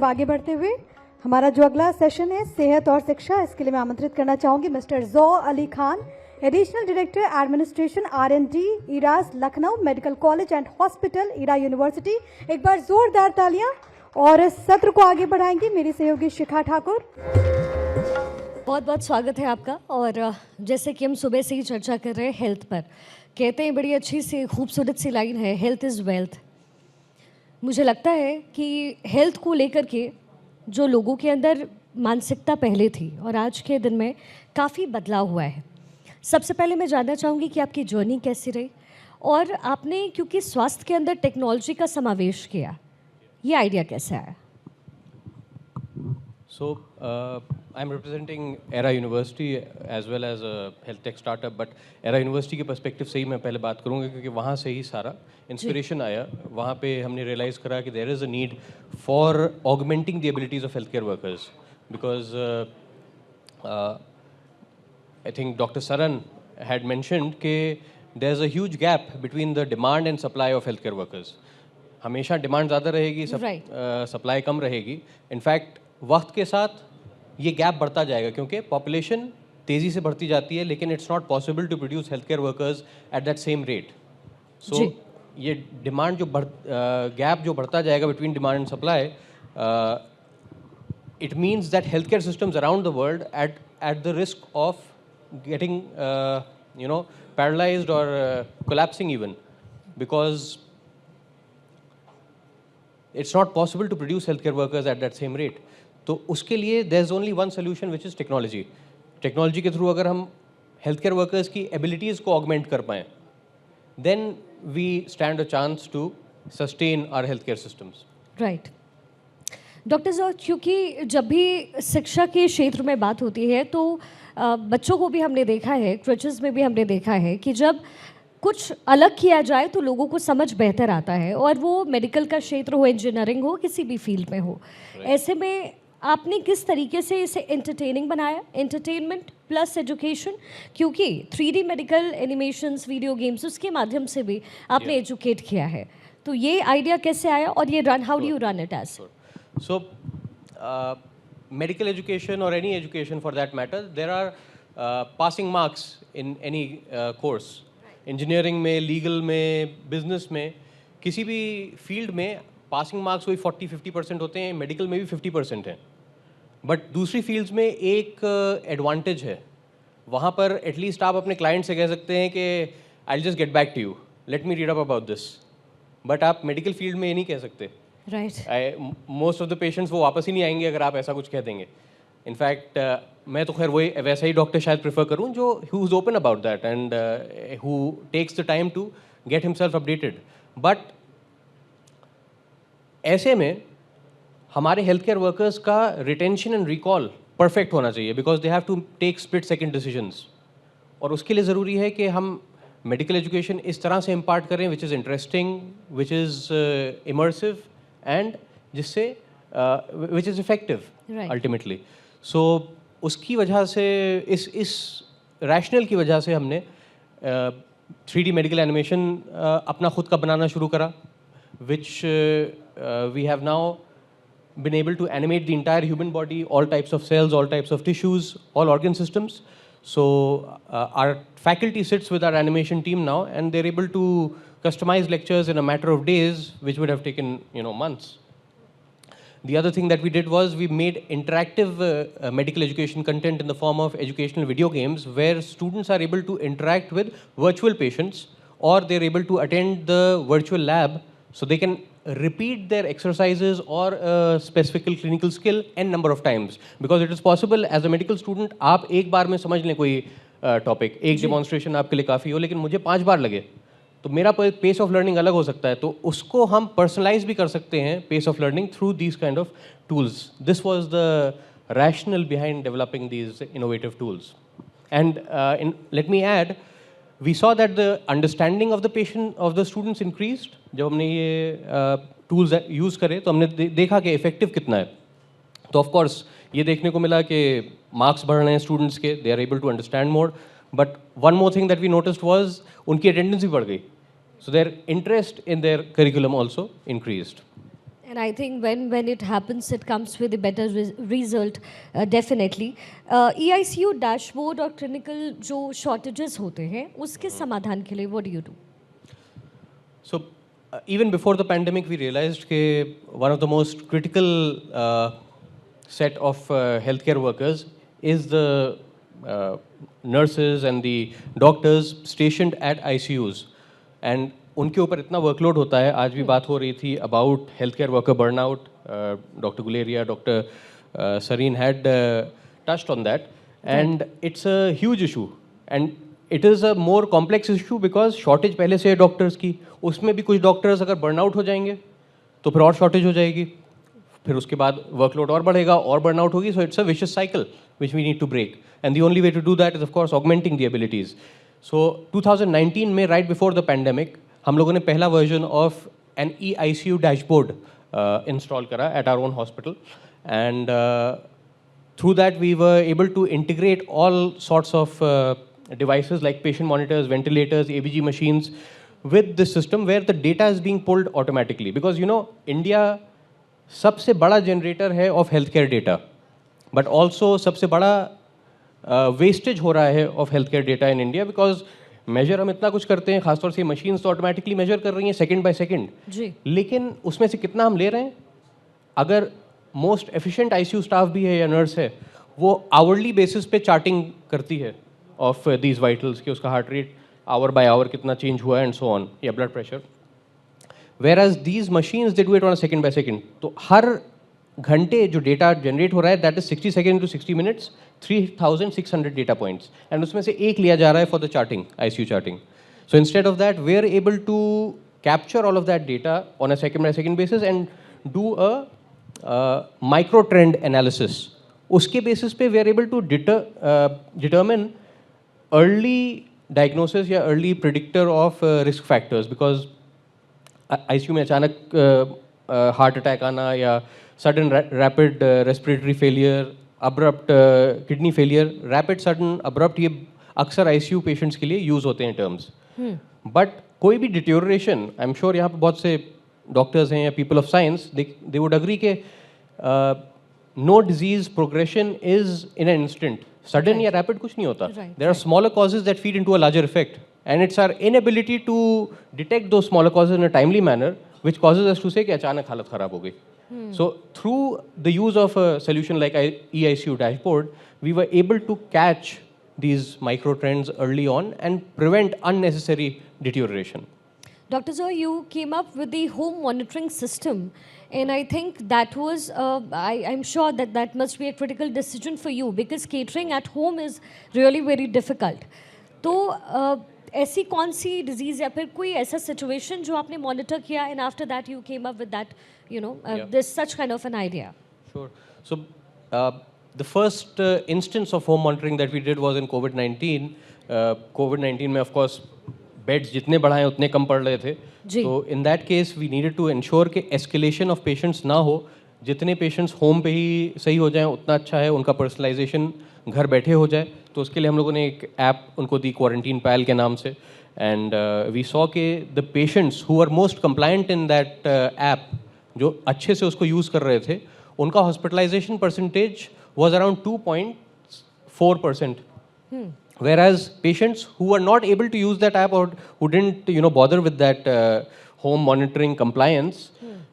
आगे बढ़ते हुए हमारा जो अगला सेशन है सेहत और शिक्षा, इसके लिए मैं आमंत्रित करना चाहूंगी mister Jau Ali Khan, additional director administration R&D Era's Lucknow medical college and hospital Era university. एक बार जोरदार तालियां। और इस सत्र को आगे बढ़ाएंगी मेरी सहयोगी शिखा ठाकुर। बहुत बहुत स्वागत है आपका। और जैसे कि हम सुबह से ही चर्चा कर रहे हैं हेल्थ पर, कहते हैं बड़ी अच्छी सी खूबसूरत सी लाइन है, हेल्थ इज़ वेल्थ। मुझे लगता है कि हेल्थ को लेकर के जो लोगों के अंदर मानसिकता पहले थी और आज के दिन में काफ़ी बदलाव हुआ है। सबसे पहले मैं जानना चाहूँगी कि आपकी जर्नी कैसी रही, और आपने क्योंकि स्वास्थ्य के अंदर टेक्नोलॉजी का समावेश किया, ये आइडिया कैसे आया? So, I'm representing ERA University as well as a health tech startup, but ERA University के पर्सपेक्टिव से ही मैं पहले बात करूँगा क्योंकि वहाँ से ही सारा इंस्पिरेशन आया। वहाँ पे हमने रियलाइज़ करा कि there is a need for augmenting the abilities of healthcare workers because I think Dr. Saran had mentioned कि there's a huge gap between the demand and supply of healthcare workers. हमेशा demand ज़्यादा रहेगी, supply कम रहेगी। In fact वक्त के साथ ये gap बढ़ता जाएगा क्योंकि पॉपुलेशन तेज़ी से बढ़ती जाती है, लेकिन it's not possible to produce health care workers at that same rate. So ये डिमांड जो गैप जो बढ़ता जाएगा between demand and supply, it means that health care systems around the world at the risk of getting paralysed और collapsing even because it's not possible to produce healthcare workers at that same rate. तो उसके लिए there's only one solution which is technology. Technology के through अगर हम healthcare workers की abilities को augment कर पाएँ, then we stand a chance to sustain our healthcare systems. Right. Doctor साहब, क्योंकि जब भी शिक्षा के क्षेत्र में बात होती है तो बच्चों को भी हमने देखा है, क्रिचेस में भी हमने देखा है कि जब कुछ अलग किया जाए तो लोगों को समझ बेहतर आता है, और वो मेडिकल का क्षेत्र हो, इंजीनियरिंग हो, किसी भी फील्ड में हो। ऐसे में आपने किस तरीके से इसे एंटरटेनिंग बनाया, एंटरटेनमेंट प्लस एजुकेशन, क्योंकि 3D medical animations, video games, उसके माध्यम से भी आपने एजुकेट किया है। तो ये आइडिया कैसे आया और ये run, how do you run it as? So medical education और any education for that matter, there are passing marks in any course. Engineering में, लीगल में, बिजनेस में, किसी भी फील्ड में पासिंग मार्क्स वही 40-50% होते हैं, मेडिकल में भी 50% हैं। बट दूसरी फील्ड्स में एक एडवांटेज है, वहाँ पर एटलीस्ट आप अपने क्लाइंट से कह सकते हैं कि I will just get back to you, let me read up about this. But आप मेडिकल फील्ड में ये नहीं कह सकते। Right. Most of the patients वो वापस ही नहीं आएंगे अगर आप ऐसा कुछ कह देंगे। इनफैक्ट मैं तो खैर वही वैसा ही डॉक्टर शायद प्रेफर करूं जो who is open about that and who takes the time to get himself updated. But ऐसे में हमारे हेल्थ केयर वर्कर्स का रिटेंशन एंड रिकॉल परफेक्ट होना चाहिए because they have to take split second decisions. और उसके लिए ज़रूरी है कि हम मेडिकल एजुकेशन इस तरह से इम्पार्ट करें which is interesting, which is immersive and जिससे विच इज़ इफेक्टिव अल्टीमेटली। सो उसकी वजह से इस रैशनल की वजह से हमने 3D मेडिकल एनिमेशन अपना खुद का बनाना शुरू करा, which we have now been able to animate the entire human body, all types of cells, all types of tissues, all organ systems. So our faculty sits with our animation team now and they're able to customize lectures in a matter of days, which would have taken months. The other thing that we did was we made interactive medical education content in the form of educational video games where students are able to interact with virtual patients or they're able to attend the virtual lab so they can repeat their exercises or a specific clinical skill n number of times because it is possible as a medical student आप एक बार में समझ लें कोई topic, एक demonstration आपके लिए काफ़ी हो, लेकिन मुझे 5 बार लगे तो मेरा पेस ऑफ लर्निंग अलग हो सकता है। तो उसको हम पर्सनलाइज भी कर सकते हैं pace of learning through these kind of tools. This was the rational behind developing these innovative tools and let me add we saw that the understanding of the patient of the students increased। जब हमने ये tools use करे तो हमने देखा कि effective कितना है। तो of course ये देखने को मिला कि marks बढ़ रहे हैं students के, they are able to understand more, but one more thing that we noticed was उनकी attendance भी बढ़ गई, so their interest in their curriculum also increased। And I think when it happens, it comes with a better result, definitely. EICU dashboard और clinical जो shortages होते हैं उसके समाधान के लिए what do you do? So, even before the pandemic, we realized that one of the most critical set of healthcare workers is the nurses and the doctors stationed at ICUs. And उनके ऊपर इतना workload होता है. आज भी बात हो रही थी about health care worker burnout. Doctor Guleria, doctor Sarin had touched on that, and it's a huge issue. And it is a more complex issue because shortage पहले से है डॉक्टर्स की. उसमें भी कुछ डॉक्टर्स अगर बर्नआउट हो जाएंगे तो फिर और शॉर्टेज हो जाएगी, फिर उसके बाद वर्कलोड और बढ़ेगा और बर्नआउट होगी. So it's a vicious cycle which we need to break, and the only way to do that is of course augmenting the abilities. So 2019 में राइट बिफोर द पैंडेमिक हम लोगों ने पहला version of an EICU dashboard install करा at our own hospital, and through that we were able to integrate all sorts of devices like patient monitors, ventilators, ABG machines with this system where the data is being pulled automatically. Because you know, India सबसे बड़ा generator है of healthcare data, but also सबसे बड़ा wastage हो रहा है of healthcare data in India because measure हम इतना कुछ करते हैं, खासतौर से machines तो automatically measure कर रही हैं second by second. जी. लेकिन उसमें से कितना हम ले रहे हैं? अगर most efficient ICU staff भी है या nurse है, वो hourly basis पे charting करती है of these vitals कि उसका heart rate hour by hour कितना change हुआ है and so on, या blood pressure. Whereas these machines they do it on a second by second. तो हर घंटे जो data generate हो रहा है that is 60 seconds to 60 minutes, 3600 data points, and उसमें से एक लिया जा रहा है for the charting, ICU charting. So instead of that we are able to capture all of that data on a second by second basis and do a micro trend analysis. उसके basis पे we are able to determine early diagnosis या early predictor of risk factors, because ICU में अचानक heart attack आना या sudden rapid respiratory failure, abrupt kidney failure, rapid sudden abrupt, ये अक्सर ICU patients के लिए use होते हैं terms. But कोई भी deterioration, I'm sure यहाँ पे बहुत से doctors हैं या people of science, they would agree के no disease progression is in an instant. Sudden या rapid कुछ नहीं होता. There are smaller causes that feed into a larger effect, and it's our inability to detect those smaller causes in a timely manner which causes us to say कि अचानक हालत खराब हो गई. So through the use of a solution like EICU dashboard, we were able to catch these micro trends early on and prevent unnecessary deterioration. Dr. Zoe, you came up with the home monitoring system, and I think that was, I'm sure that must be a critical decision for you because catering at home is really very difficult. तो ऐसी कौन सी disease या फिर कोई ऐसा situation जो आपने monitor किया and after that you came up with that, this such kind of an idea? Sure. So the first instance of home monitoring that we did was in COVID-19. COVID-19 में of course beds जितने बढ़ाएं उतने कम पड़ रहे थे. तो in that case we needed to ensure कि escalation of patients ना हो. जितने पेशेंट्स होम पे ही सही हो जाएं उतना अच्छा है, उनका पर्सनलाइजेशन घर बैठे हो जाए. तो उसके लिए हम लोगों ने एक ऐप उनको दी क्वारंटीन पैल के नाम से, एंड वी सॉ के the patients who are most compliant in that app, जो अच्छे से उसको यूज़ कर रहे थे, उनका hospitalization percentage was around 2.4%. Whereas patients who were not able to use that app or who didn't, bother with that home monitoring compliance,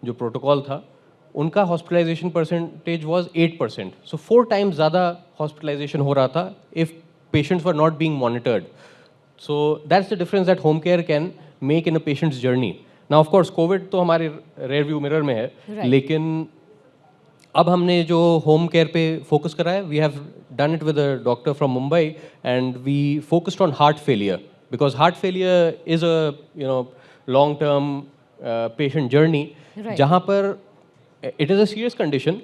जो protocol था, उनका hospitalization percentage was 8%. So 4 times ज़्यादा hospitalization हो रहा था if patients were not being monitored. So that's the difference that home care can make in a patient's journey. Now of course COVID तो हमारे rear view mirror में है, लेकिन अब हमने जो होम केयर पे फोकस करा है, we have done it with a doctor from Mumbai, and we focused on heart failure because heart failure is a long term patient journey, जहाँ पर it is a serious condition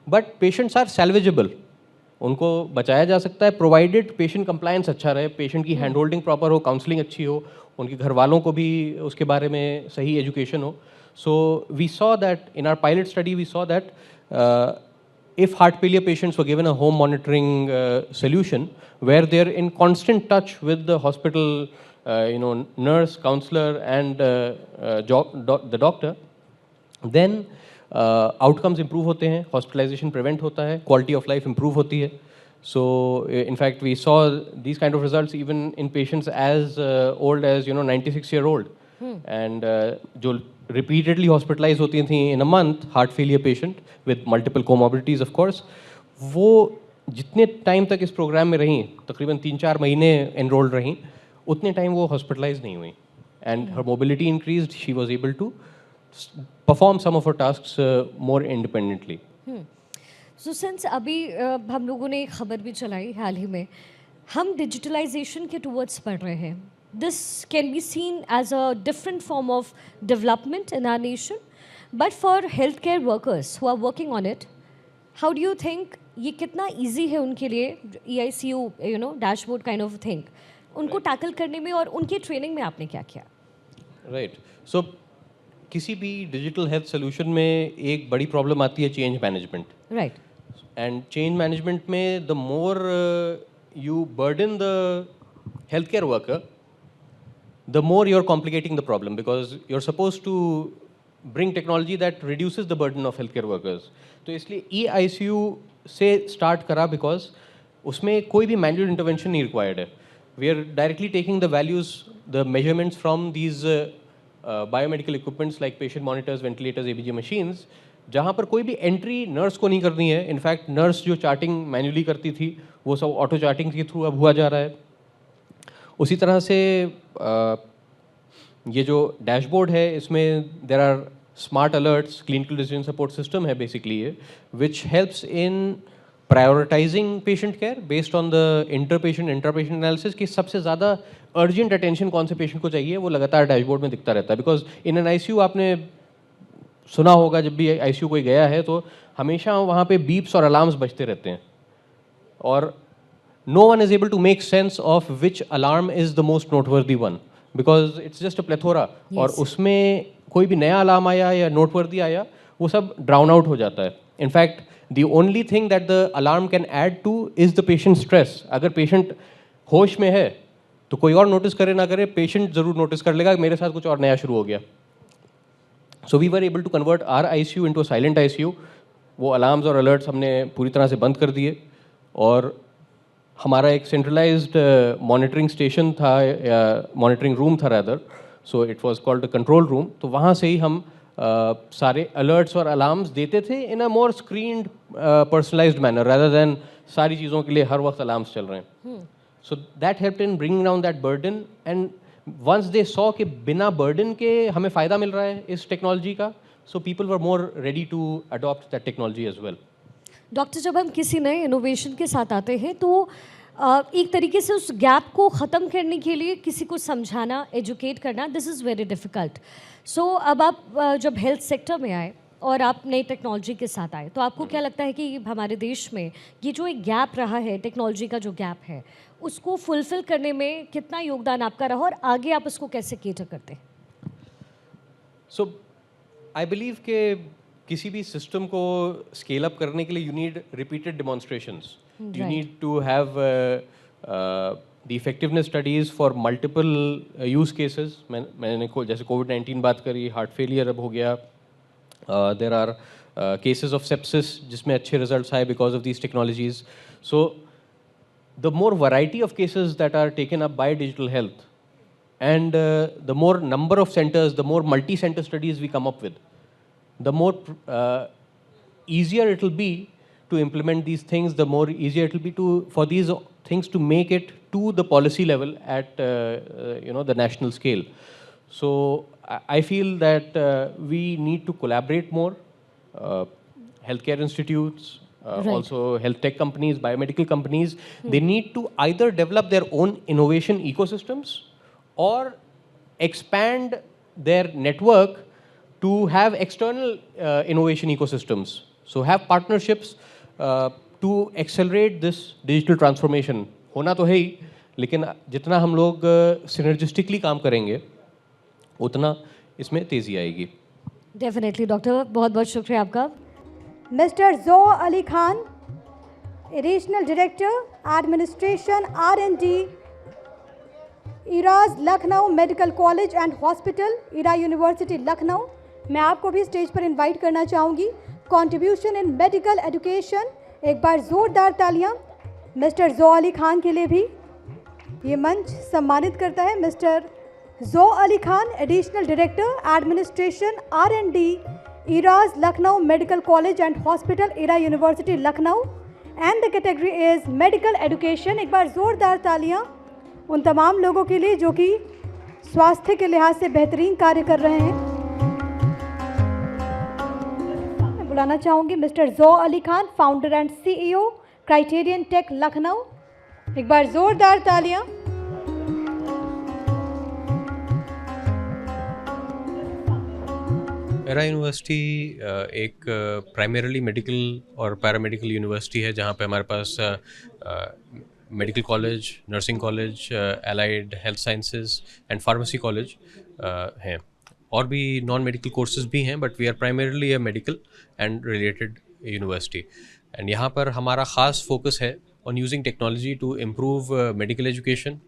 but patients are salvageable. उनको बचाया जा सकता है provided patient compliance अच्छा रहे, patient की हैंड होल्डिंग प्रॉपर हो, काउंसलिंग अच्छी हो, उनके घर वालों को भी उसके बारे में सही एजुकेशन हो. So we saw that in our pilot study we saw that if heart failure patients were given a home monitoring solution where they're in constant touch with the hospital, nurse, counselor and the doctor, then outcomes improve होते हैं, hospitalisation prevent होता है, quality of life improve होती है. So, in fact, we saw these kind of results even in patients as old as 96-year-old, and जो repeatedly hospitalized होती थी in a month, heart failure patient with multiple comorbidities of course, वो जितने time तक इस programme में रहीं, तकरीबन 3-4 महीने enrolled रहीं, उतने टाइम वो hospitalized नहीं हुई, and her mobility increased. She was able to perform some of her tasks more independently. So since अभी हम लोगों ने एक खबर भी चलाई हाल ही में, हम डिजिटलाइजेशन के टूवर्ड्स बढ़ रहे हैं. This can be seen as a different form of development in our nation, but for health care workers who are working on it, how do you think ये कितना ईजी है उनके लिए, EICU dashboard kind of thing, उनको tackle करने में, और उनकी ट्रेनिंग में आपने क्या किया? राइट. सो किसी भी डिजिटल हेल्थ सोल्यूशन में एक बड़ी प्रॉब्लम आती है change management. Right. And change management में the more you burden the health care worker, the more you are complicating the problem, because you are suppose to bring technology that reduces the burden of health care workers. तो इसलिए EICU से start करा, because उसमें कोई भी manual intervention नहीं required है. We are directly taking the values, the measurements from these biomedical equipments like patient monitors, ventilators, ABG machines, जहाँ पर कोई भी एंट्री नर्स को नहीं करनी है. इनफैक्ट नर्स जो चार्टिंग मैन्युअली करती थी वो सब ऑटो चार्टिंग के थ्रू अब हुआ जा रहा है. उसी तरह से ये जो डैशबोर्ड है इसमें there are smart alerts, clinical decision support system है बेसिकली ये, which helps in prioritising patient care based on the inter patient analysis कि सबसे ज़्यादा अर्जेंट अटेंशन कौन से पेशेंट को चाहिए, वो लगातार डैशबोर्ड में दिखता रहता है. बिकॉज इन एन ICU आपने सुना होगा, जब भी ICU कोई गया है तो हमेशा वहाँ पे बीप्स और अलार्म्स बजते रहते हैं, और no one is able to make sense of which alarm is the most noteworthy one, because it's just a plethora. और उसमें कोई भी नया अलार्म आया या नोटवर्दी आया, वो सब ड्राउन आउट हो जाता है. In fact the only thing that the alarm can add two is the patient stress. अगर पेशेंट होश में है तो कोई और नोटिस करे ना करे, पेशेंट जरूर नोटिस कर लेगा मेरे साथ कुछ और नया शुरू हो गया. So we were able to convert our ICU into a silent ICU. वो alarms और alerts हमने पूरी तरह से बंद कर दिए, और हमारा एक centralized monitoring station था, या monitoring room था rather. So it was called a control room. तो वहाँ से ही हम सारे alerts और alarms देते थे in a more screened, personalized manner rather than सारी चीज़ों के लिए हर वक्त alarms चल रहे हैं. So that helped in bringing down that burden, and once they saw कि बिना burden के हमें फ़ायदा मिल रहा है इस टेक्नोलॉजी का, so people were more ready to adopt that technology as well. Doctor, जब हम किसी नए इनोवेशन के साथ आते हैं तो एक तरीके से उस गैप को ख़त्म करने के लिए किसी को समझाना, एजुकेट करना, दिस इज़ वेरी डिफ़िकल्ट. सो अब आप जब हेल्थ सेक्टर में आए और आप नई टेक्नोलॉजी के साथ आए, तो आपको क्या लगता है कि हमारे देश में ये जो एक गैप रहा है, टेक्नोलॉजी का जो गैप है, उसको फुलफिल करने में कितना योगदान आपका रहा, और आगे आप उसको कैसे केटर करते हैं? सो आई बिलीव कि किसी भी सिस्टम को स्केल अप करने के लिए you need repeated demonstrations. You need to have the effectiveness studies for multiple use cases. मैंने जैसे कोविड-19 बात करी, हार्ट फेलियर अब हो गया, there are cases of sepsis जिसमें अच्छे रिजल्ट्स आए because of these technologies. So the more variety of cases that are taken up by digital health, and the more number of centers, the more multi-center studies we come up with, the more easier it will be to implement these things, the more easier it will be for these things to make it to the policy level at the national scale. So I feel that we need to collaborate more, healthcare institutes, Right. also health tech companies, biomedical companies, they need to either develop their own innovation ecosystems or expand their network to have external innovation ecosystems. So have partnerships to accelerate this digital transformation. होना तो है ही, लेकिन जितना हम लोग synergistically काम करेंगे उतना इसमें तेज़ी आएगी. डेफिनेटली डॉक्टर, बहुत बहुत शुक्रिया आपका. Mr. Zoe Ali Khan, Additional Director, Administration, R&D, IRAS Lucknow Medical College and Hospital, IRA University, Lucknow. मैं आपको भी स्टेज पर इनवाइट करना चाहूँगी। कंट्रीब्यूशन इन मेडिकल एजुकेशन, एक बार ज़ोरदार तालियां मिस्टर ज़ो अली खान के लिए भी। ये मंच सम्मानित करता है मिस्टर ज़ो Ali Khan, additional director administration R&D, Era's Lucknow medical college and hospital, Era university Lucknow, and the category is medical education. एक बार ज़ोरदार तालियां उन तमाम लोगों के लिए जो कि स्वास्थ्य के लिहाज से बेहतरीन कार्य कर रहे हैं। मैं बुलाना चाहूँगी मिस्टर ज़ो Ali Khan, founder and CEO Criterion Tech Lucknow. एक बार ज़ोरदार तालियां। मेरा यूनिवर्सिटी एक प्राइमरीली मेडिकल और पैरामेडिकल यूनिवर्सिटी है, जहाँ पे हमारे पास medical college, nursing college, allied health sciences and pharmacy college हैं। और भी नॉन मेडिकल कोर्सेज भी हैं, but we are primarily a medical and related university. And यहाँ पर हमारा ख़ास फोकस है on using technology to improve medical education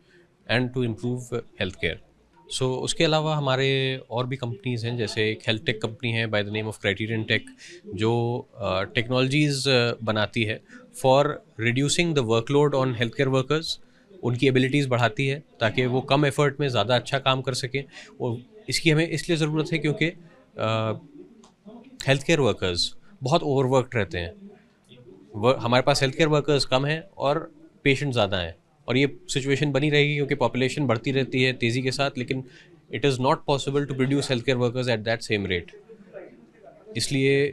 and to improve health care. So उसके अलावा हमारे और भी कंपनीज़ हैं, जैसे एक हेल्थ टेक कंपनी है by the name of Criterion Tech, जो टेक्नोलॉजीज़ बनाती है for reducing the workload on health care workers. उनकी एबिलिटीज़ बढ़ाती है ताकि वो कम एफर्ट में ज़्यादा अच्छा काम कर सकें। और इसकी हमें इसलिए ज़रूरत है क्योंकि हेल्थ केयर वर्कर्स बहुत ओवरवर्कड रहते हैं। हमारे पास हेल्थ केयर वर्कर्स कम हैं और पेशेंट ज़्यादा हैं, और ये सिचुएशन बनी रहेगी क्योंकि पॉपुलेशन बढ़ती रहती है तेज़ी के साथ, लेकिन it is not possible to produce health care workers at that same rate. इसलिए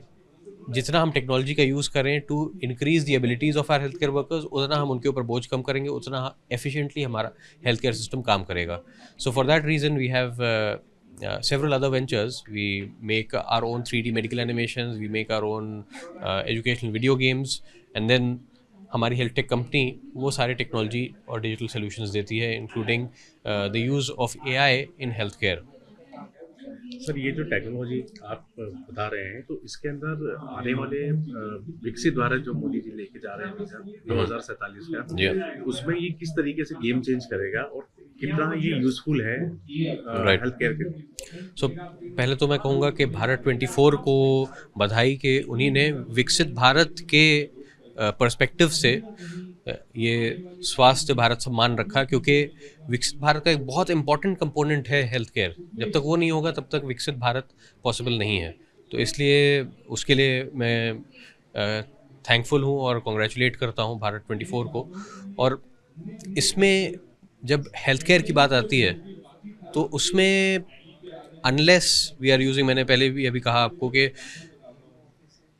जितना हम टेक्नोलॉजी का यूज़ करें to increase the abilities of our health care workers, उतना हम उनके ऊपर बोझ कम करेंगे, उतना एफिशिएंटली हमारा हेल्थ केयर सिस्टम काम करेगा। So for that reason we have several other ventures. We make our own 3D medical animations, we make our own educational video games, and then हमारी हेल्थ टेक कंपनी वो सारे technology और digital solutions देती है, including the use of AI in health care. Sir, ये जो technology आप बता रहे हैं, तो इसके अंदर आने वाले विकसित भारत जो मोदी जी लेके जा रहे हैं मिशन 2047 का, उसमें ये किस तरीके से गेम चेंज करेगा और कितना ये यूजफुल है हेल्थ केयर के लिए? सो पहले तो मैं कहूँगा कि भारत 24 को बधाई कि उन्हीं ने विकसित भारत के पर्सपेक्टिव से ये स्वास्थ्य भारत सम्मान रखा, क्योंकि विकसित भारत का एक बहुत इंपॉर्टेंट कंपोनेंट है हेल्थ केयर। जब तक वो नहीं होगा तब तक विकसित भारत पॉसिबल नहीं है। तो इसलिए उसके लिए मैं थैंकफुल हूँ और कॉन्ग्रेचुलेट करता हूँ भारत 24 को। और इसमें जब हेल्थ केयर की बात आती है तो उसमें अनलेस वी आर यूजिंग, मैंने पहले भी अभी कहा आपको कि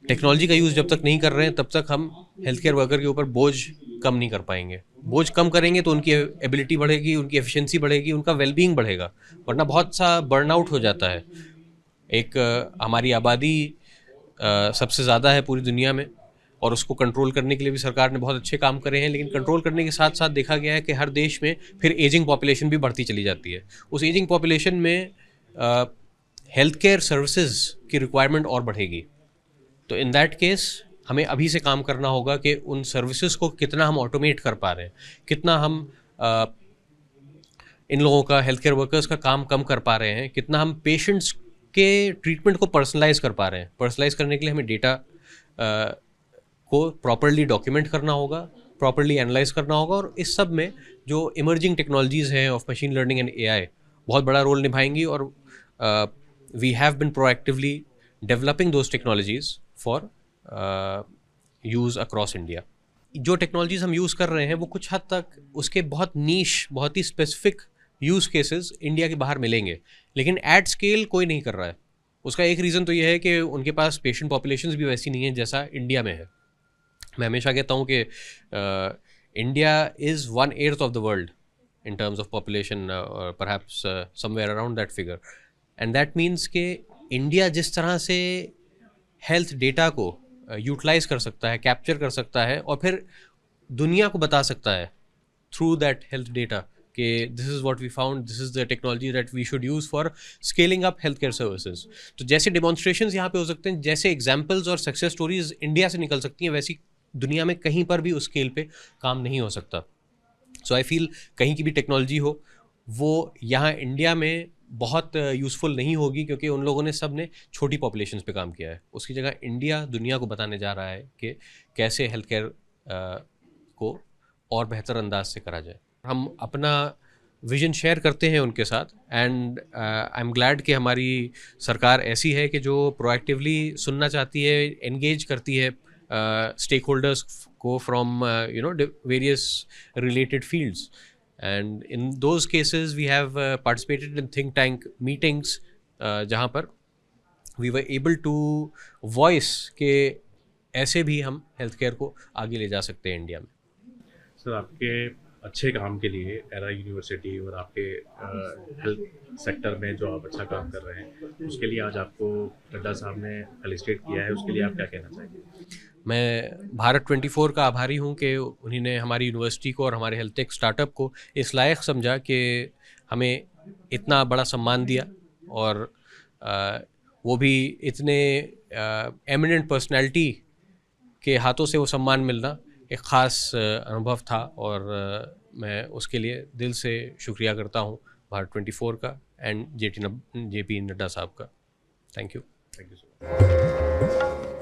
टेक्नोलॉजी का यूज़ जब तक नहीं कर रहे हैं तब तक हम हेल्थ केयर वर्कर के ऊपर बोझ कम नहीं कर पाएंगे। बोझ कम करेंगे तो उनकी एबिलिटी बढ़ेगी, उनकी एफिशिएंसी बढ़ेगी, उनका वेलबींग बढ़ेगा, वरना बहुत सा बर्नआउट हो जाता है। एक हमारी आबादी सबसे ज़्यादा है पूरी दुनिया में, और उसको कंट्रोल करने के लिए भी सरकार ने बहुत अच्छे काम करे हैं, लेकिन कंट्रोल करने के साथ साथ देखा गया है कि हर देश में फिर एजिंग पॉपुलेशन भी बढ़ती चली जाती है। उस एजिंग पॉपुलेशन में हेल्थ केयर सर्विसेज की रिक्वायरमेंट और बढ़ेगी। तो इन दैट केस हमें अभी से काम करना होगा कि उन सर्विसेज को कितना हम ऑटोमेट कर पा रहे हैं, कितना हम इन लोगों का, हेल्थ केयर वर्कर्स का काम कम कर पा रहे हैं, कितना हम पेशेंट्स के ट्रीटमेंट को पर्सनलाइज कर पा रहे हैं। पर्सनलाइज करने के लिए हमें डेटा को प्रॉपरली डॉक्यूमेंट करना होगा, प्रॉपरली एनालाइज करना होगा, और इस सब में जो इमर्जिंग टेक्नोलॉजीज़ हैं of machine learning and AI बहुत बड़ा रोल निभाएंगी। और we have been proactively developing those technologies for use across India. जो टेक्नोलॉजीज़ हम यूज़ कर रहे हैं वो कुछ हद तक उसके बहुत नीश, बहुत ही स्पेसिफिक यूज़ केसेस इंडिया के बाहर मिलेंगे, लेकिन एट स्केल कोई नहीं कर रहा है। उसका एक रीज़न तो ये है कि उनके पास पेशेंट पॉपुलेशंस भी वैसी नहीं है जैसा इंडिया में है। मैं हमेशा कहता हूँ कि India is 1/8 of the world in terms of population, or perhaps somewhere around that figure, and that means कि इंडिया जिस तरह से हेल्थ डेटा को यूटिलाइज कर सकता है, कैप्चर कर सकता है, और फिर दुनिया को बता सकता है थ्रू दैट हेल्थ डेटा कि this is what we found, this is the technology that we should use for scaling up health care services. तो जैसे डेमोन्स्ट्रेशंस यहाँ पे हो सकते हैं, जैसे एग्जाम्पल्स और सक्सेस स्टोरीज इंडिया से निकल सकती हैं, वैसी दुनिया में कहीं पर भी उस स्केल पे काम नहीं हो सकता। सो आई फील कहीं की भी टेक्नोलॉजी हो, वो यहाँ इंडिया में बहुत यूज़फुल नहीं होगी, क्योंकि उन लोगों ने सब ने छोटी पॉपुलेशंस पे काम किया है। उसकी जगह इंडिया दुनिया को बताने जा रहा है कि कैसे हेल्थ केयर को और बेहतर अंदाज से करा जाए। हम अपना विजन शेयर करते हैं उनके साथ, एंड आई एम ग्लैड कि हमारी सरकार ऐसी है कि जो प्रोएक्टिवली सुनना चाहती है, एंगेज करती है स्टेक होल्डर्स को from various related fields, and in those cases we have participated in think tank meetings जहाँ पर we were able to voice कि ऐसे भी हम हेल्थ केयर को आगे ले जा सकते हैं इंडिया में। सर, आपके अच्छे काम के लिए एरा यूनिवर्सिटी और आपके हेल्थ सेक्टर में जो आप अच्छा काम कर रहे हैं, उसके लिए आज आपको नड्डा साहब ने फेलिसिटेट किया है, उसके लिए आप क्या कहना चाहेंगे? मैं भारत 24 का आभारी हूँ कि उन्होंने हमारी यूनिवर्सिटी को और हमारे हेल्थ टेक स्टार्टअप को इस लायक समझा कि हमें इतना बड़ा सम्मान दिया, और वो भी इतने एमिनेंट पर्सनैलिटी के हाथों से वो सम्मान मिलना एक ख़ास अनुभव था, और मैं उसके लिए दिल से शुक्रिया करता हूँ भारत 24 का एंड JP नड्डा साहब का। Thank you. Thank you so much.